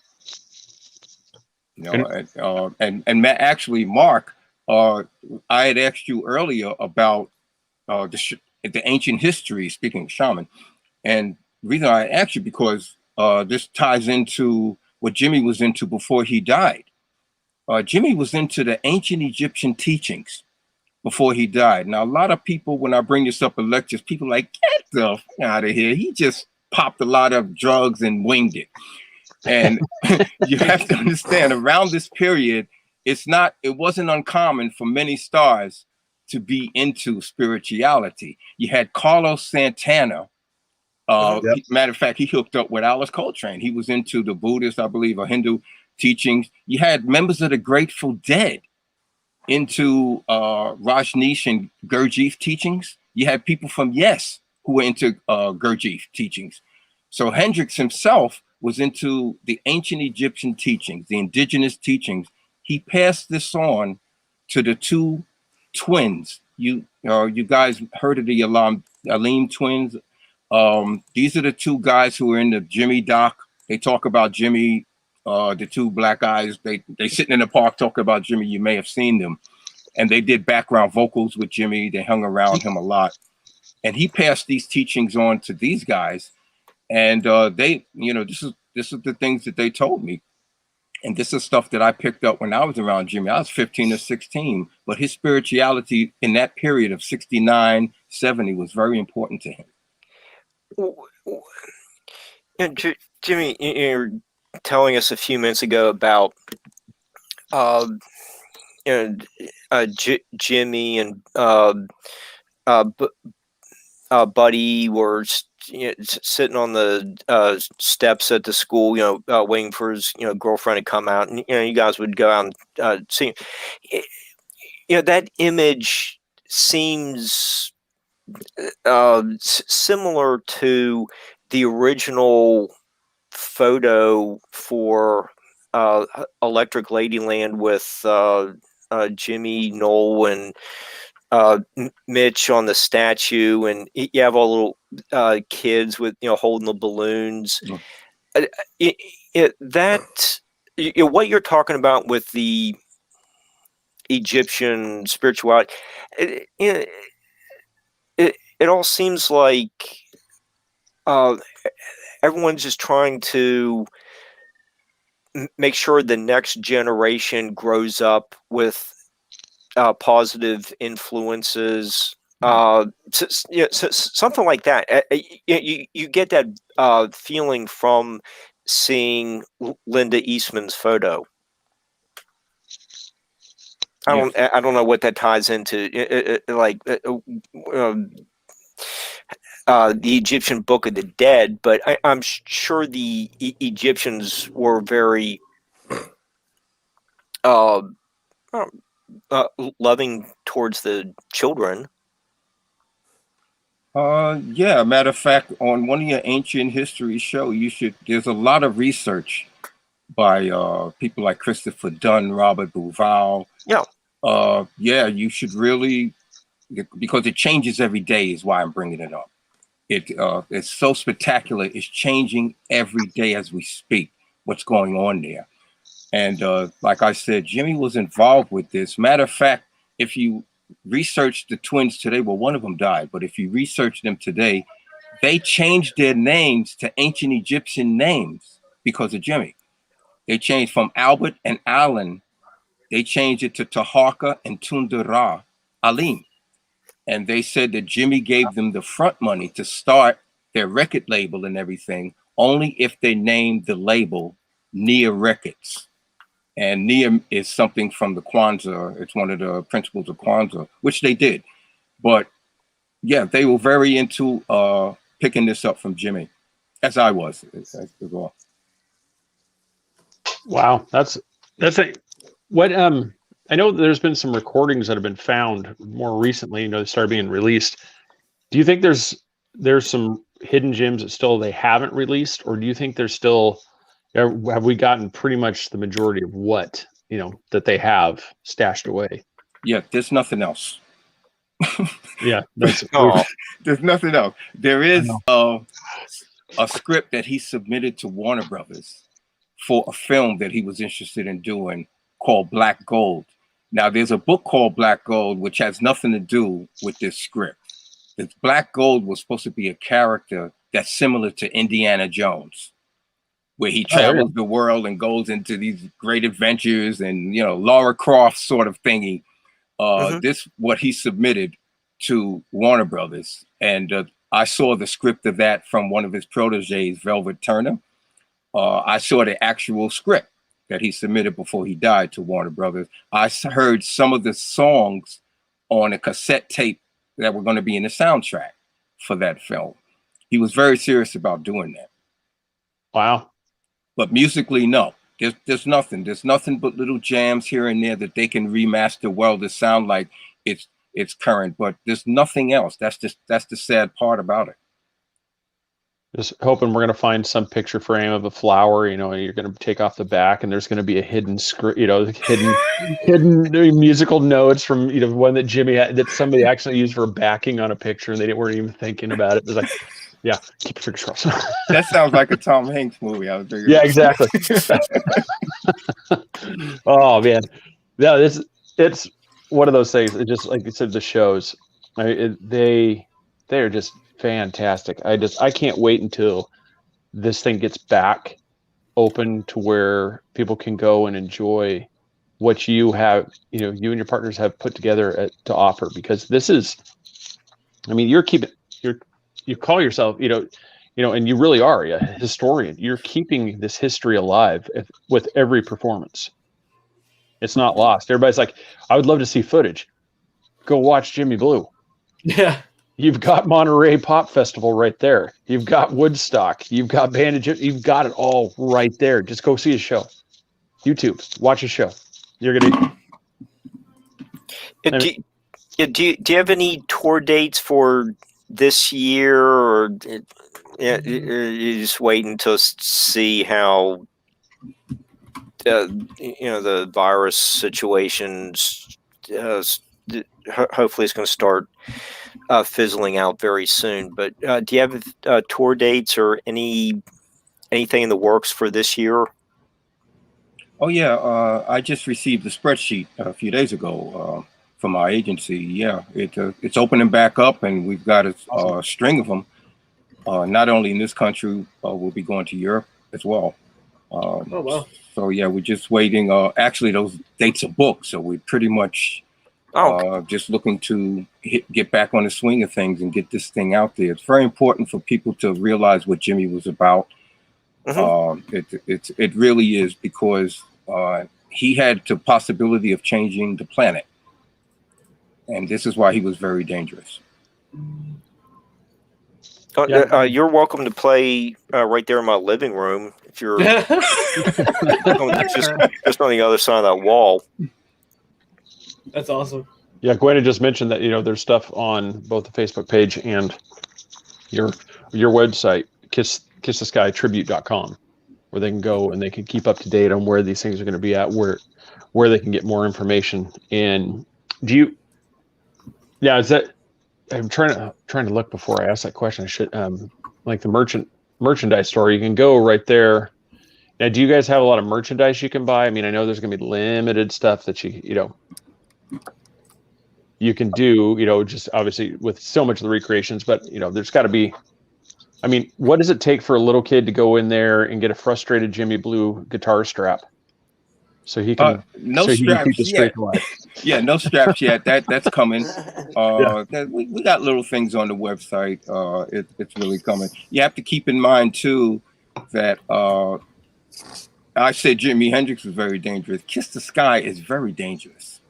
And Matt, actually, Mark, I had asked you earlier about the ancient history, speaking of shaman, and the reason I asked you because this ties into what Jimy was into before he died. Jimy was into the ancient Egyptian teachings before he died. Now, a lot of people, when I bring this up in lectures, people are like, get the f out of here. He just popped a lot of drugs and winged it. And you have to understand, around this period, it wasn't uncommon for many stars to be into spirituality. You had Carlos Santana. Matter of fact, he hooked up with Alice Coltrane. He was into the Buddhist, I believe, or Hindu teachings. You had members of the Grateful Dead into Rajneesh and Gurdjieff teachings. You had people from Yes who were into Gurdjieff teachings. So Hendrix himself was into the ancient Egyptian teachings, the indigenous teachings. He passed this on to the two twins. You guys heard of the Aleem twins? These are the two guys who are in the Jimy doc. They talk about Jimy, the two black guys. They sitting in the park talking about Jimy. You may have seen them. And they did background vocals with Jimy. They hung around him a lot. And he passed these teachings on to these guys. And they, this is the things that they told me. And this is stuff that I picked up when I was around Jimy. I was 15 or 16. But his spirituality in that period of 69, 70 was very important to him. Jimy, you were telling us a few minutes ago about Jimy and Buddy were sitting on the steps at the school, waiting for his girlfriend to come out, and you guys would go out and see. That image seems similar to the original photo for Electric Ladyland with Jimy, Noel, and Mitch on the statue, and you have all little kids with holding the balloons. That what you're talking about with the Egyptian spirituality, it all seems like everyone's just trying to make sure the next generation grows up with positive influences, something like that. You get that feeling from seeing Linda Eastman's photo. I don't know what that ties into, the Egyptian Book of the Dead, but I'm sure the Egyptians were very loving towards the children. Yeah, matter of fact, on one of your ancient history show, there's a lot of research by people like Christopher Dunn, Robert Bouval. Yeah, you should really, because it changes every day is why I'm bringing it up. It's so spectacular. It's changing every day as we speak, what's going on there. And like I said, Jimmy was involved with this. Matter of fact, if you research the twins today, well, one of them died, but if you research them today, they changed their names to ancient Egyptian names because of Jimmy. They changed from Albert and Alan. They changed it to Taharka and Tundura Alim. And they said that Jimmy gave them the front money to start their record label and everything, only if they named the label Nia Records. And Nia is something from the Kwanzaa. It's one of the principles of Kwanzaa, which they did. But yeah, they were very into picking this up from Jimmy, as I was as well. Wow, that's what I know. There's been some recordings that have been found more recently. They started being released. Do you think there's some hidden gems that still they haven't released, or do you think there's still? Have we gotten pretty much the majority of what that they have stashed away? Yeah, there's nothing else. Yeah, there's nothing else. There is a script that he submitted to Warner Brothers for a film that he was interested in doing called Black Gold. Now, there's a book called Black Gold, which has nothing to do with this script. This Black Gold was supposed to be a character that's similar to Indiana Jones, where he travels the world and goes into these great adventures and, Lara Croft sort of thingy. This what he submitted to Warner Brothers. And I saw the script of that from one of his proteges, Velvet Turner. I saw the actual script that he submitted before he died to Warner Brothers. I heard some of the songs on a cassette tape that were going to be in the soundtrack for that film. He was very serious about doing that. Wow. But musically, no. There's nothing. There's nothing but little jams here and there that they can remaster well to sound like it's current. But there's nothing else. That's the sad part about it. Just hoping we're going to find some picture frame of a flower, and you're going to take off the back, and there's going to be a hidden script, hidden musical notes from one that Jimmy had, that somebody actually used for backing on a picture, and they weren't even thinking about it. It was like, yeah, keep your fingers crossed. That sounds like a Tom Hanks movie. Yeah, exactly. Oh man, yeah, it's one of those things. It just, like you said, the shows, they are just fantastic. I can't wait until this thing gets back open to where people can go and enjoy what you have, you and your partners have put together to offer, because this is, you call yourself, and you really are a historian. You're keeping this history alive with every performance. It's not lost. Everybody's like, I would love to see footage. Go watch Jimy Bleu. Yeah. You've got Monterey Pop Festival right there. You've got Woodstock. You've got Bandage. You've got it all right there. Just go see a show. YouTube. Watch a show. You're gonna. Do you have any tour dates for this year, or you just waiting to see how the virus situations? Hopefully, it's going to start fizzling out very soon. But do you have tour dates or anything in the works for this year? Oh yeah, I just received the spreadsheet a few days ago from our agency. Yeah, it's opening back up, and we've got a string of them. Not only in this country, we'll be going to Europe as well. Oh wow! So yeah, we're just waiting. Actually, those dates are booked, so we're pretty much just looking to get back on the swing of things and get this thing out there. It's very important for people to realize what Jimy was about. It really is, because he had the possibility of changing the planet, and this is why he was very dangerous. You're welcome to play right there in my living room if you're just on the other side of that wall. That's awesome. Yeah, Gwen had just mentioned that there's stuff on both the Facebook page and your website, kisstheskytribute.com, where they can go and they can keep up to date on where these things are going to be at, where they can get more information. And is that? I'm trying to look before I ask that question. I should like the merchandise store. You can go right there. Now, do you guys have a lot of merchandise you can buy? I mean, I know there's going to be limited stuff that you can do. Just obviously with so much of the recreations, but there's got to be. I mean, what does it take for a little kid to go in there and get a frustrated Jimy Bleu guitar strap? So he can keep the streak alive. Yeah, no straps yet. That's coming. We got little things on the website. It's really coming. You have to keep in mind too that I said Jimi Hendrix was very dangerous. Kiss the Sky is very dangerous.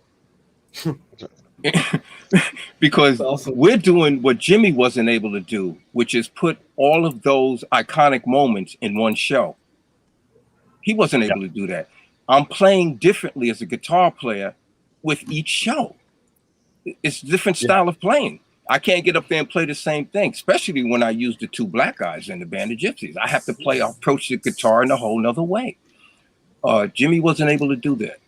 Because we're doing what Jimy wasn't able to do, which is put all of those iconic moments in one show. He wasn't able to do that. I'm playing differently as a guitar player with each show. It's a different style of playing. I can't get up there and play the same thing, especially when I use the two black guys in the Band of Gypsies. I have to approach the guitar in a whole nother way. Jimy wasn't able to do that.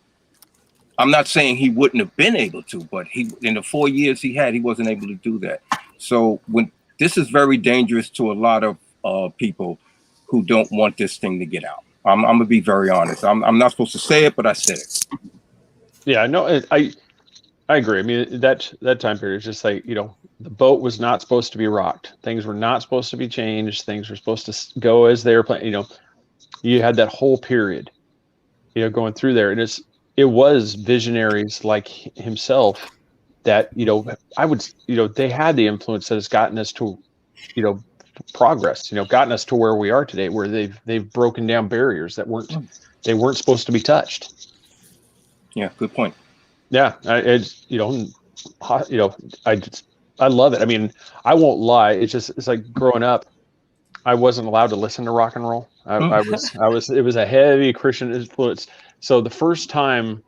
I'm not saying he wouldn't have been able to, but in the 4 years he wasn't able to do that. So this is very dangerous to a lot of people who don't want this thing to get out. I'm gonna be very honest. I'm not supposed to say it, but I said it. Yeah, no, I agree. I mean, that time period is just like, the boat was not supposed to be rocked. Things were not supposed to be changed. Things were supposed to go as they were playing. You had that whole period, going through there, and it was visionaries like himself that I would they had the influence that has gotten us to progress, gotten us to where we are today, where they've broken down barriers that weren't supposed to be touched. Yeah, good point. Yeah, I love it. I mean, I won't lie. It's like growing up, I wasn't allowed to listen to rock and roll. It was a heavy Christian influence. So the first time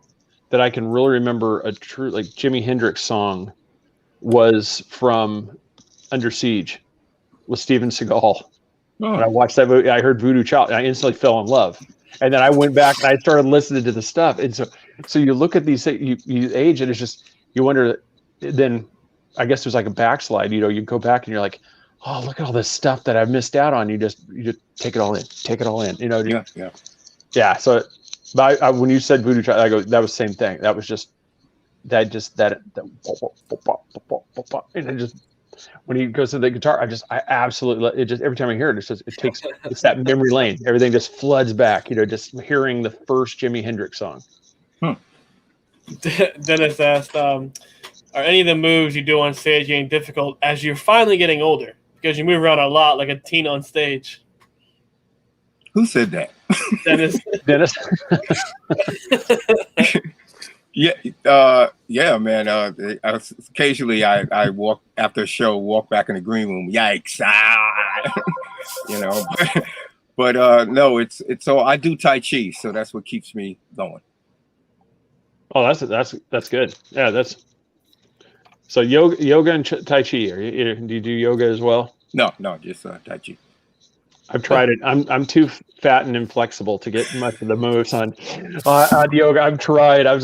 that I can really remember a true Jimi Hendrix song was from Under Siege with Steven Seagal. When I watched that movie, I heard Voodoo Child, and I instantly fell in love. And then I went back and I started listening to the stuff. And so you look at these, you age, and it's just, you wonder. Then I guess there's like a backslide. You go back and you're like, oh, look at all this stuff that I've missed out on. You just take it all in. Yeah. So, but when you said Voodoo Child, I go, that was the same thing. That was just and it just. When he goes to the guitar, I absolutely every time I hear it, it's that memory lane. Everything just floods back, just hearing the first Jimi Hendrix song. Dennis asked, are any of the moves you do on stage getting difficult as you're finally getting older? Because you move around a lot like a teen on stage. Who said that? Dennis. Yeah, man. Occasionally, I walk after a show, walk back in the green room. Yikes! But no, it's so I do Tai Chi, so that's what keeps me going. Oh, that's good. Yeah, that's so yoga and Tai Chi. Do you do yoga as well? No, just Tai Chi. I've tried it. I'm too fat and inflexible to get much of the moves on yoga. I've tried. I'm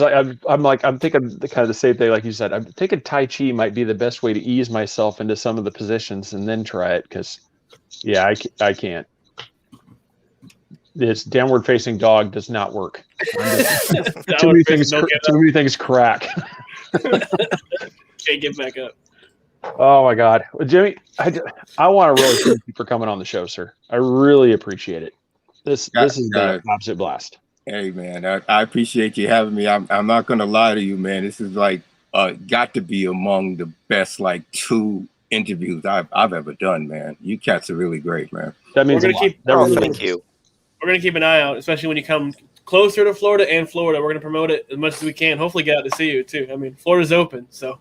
thinking the kind of the same thing, like you said. I'm thinking Tai Chi might be the best way to ease myself into some of the positions and then try it. Because, I can't. this downward facing dog does not work. Too many things crack. Can't get back up. Oh my God, well, Jimmy, I want to really thank you for coming on the show, sir. I really appreciate it. This has been an absolute blast. Hey man, I appreciate you having me. I'm not gonna lie to you, man. This is like got to be among the best like 2 interviews I've ever done, man. You cats are really great, man. That means thank you. We're gonna keep an eye out, especially when you come closer to Florida and Florida. We're gonna promote it as much as we can. Hopefully, get out to see you too. I mean, Florida's open, so.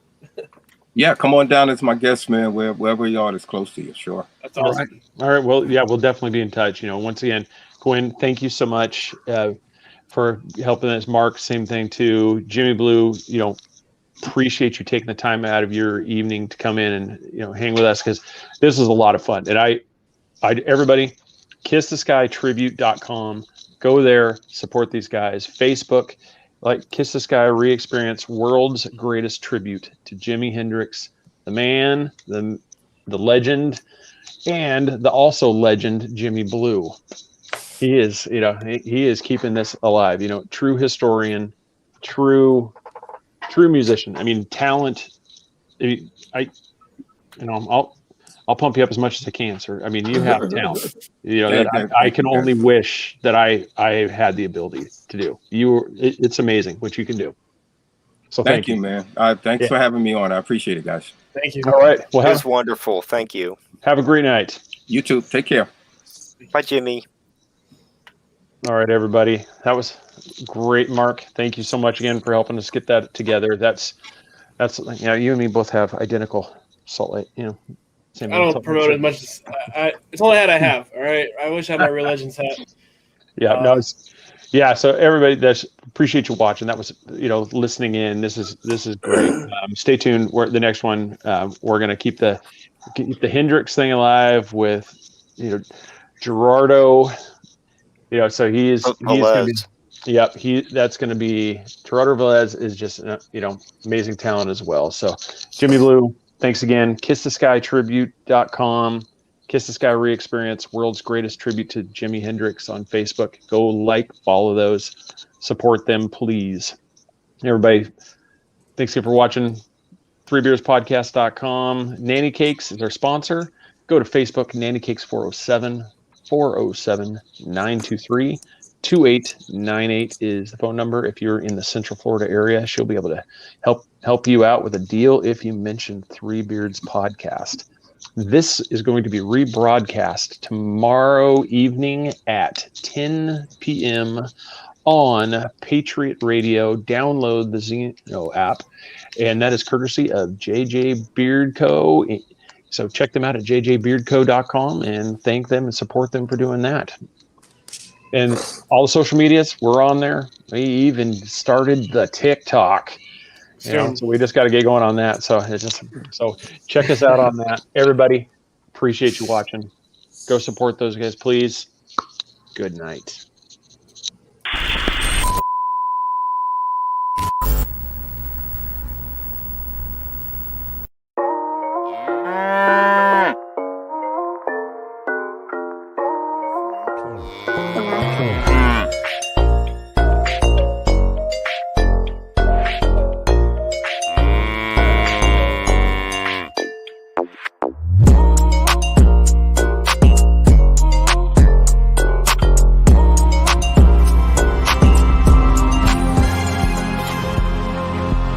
Yeah, come on down as my guest, man. Wherever you are, is close to you. Sure. That's awesome. All right. Well, yeah, we'll definitely be in touch. You know, once again, Quinn, thank you so much for helping us. Mark, same thing too. Jimy Bleu, you know, appreciate you taking the time out of your evening to come in and hang with us, because this is a lot of fun. And I everybody, kisstheskytribute.com. Go there, support these guys. Facebook, like Kiss the Sky Re-Experience, world's greatest tribute to Jimi Hendrix, the man, the legend, and the also legend Jimy Bleu. He is, he is keeping this alive. True historian, true musician. I mean, talent. I'll pump you up as much as I can, sir. I mean, you have talent. I can only wish that I had the ability to do. It's amazing what you can do. So thank you, man. Thanks for having me on. I appreciate it, guys. Thank you. All right. Well, It was wonderful. Thank you. Have a great night. You too. Take care. Bye, Jimmy. All right, everybody. That was great, Mark. Thank you so much again for helping us get that together. That's you and me both have identical Salt Lake. Same I don't promote as much as it's all I have. All right. I wish I had my Real Legends hat. Yeah. So everybody, appreciate you watching. That was listening in. This is great. Stay tuned. The next one, we're gonna keep the Hendrix thing alive with Gerardo. So he's gonna be. Yep, that's going to be Gerardo Velez is just amazing talent as well. So Jimy Bleu, thanks again. KissTheSkyTribute.com, Kiss the Sky Re-Experience, world's greatest tribute to Jimi Hendrix on Facebook. Go follow those, support them, please. Everybody, thanks again for watching. 3beerspodcast.com. Nanny Cakes is our sponsor. Go to Facebook, Nanny Cakes 407-923. 2898 is the phone number. If you're in the Central Florida area, she'll be able to help you out with a deal if you mention Three Beards Podcast. This is going to be rebroadcast tomorrow evening at 10 p.m. on Patriot Radio. Download the Zeno app, and that is courtesy of JJ Beard Co. So check them out at jjbeardco.com and thank them and support them for doing that. And all the social medias, we're on there. We even started the TikTok. So we just got to get going on that. So check us out on that. Everybody, appreciate you watching. Go support those guys, please. Good night. Yeah.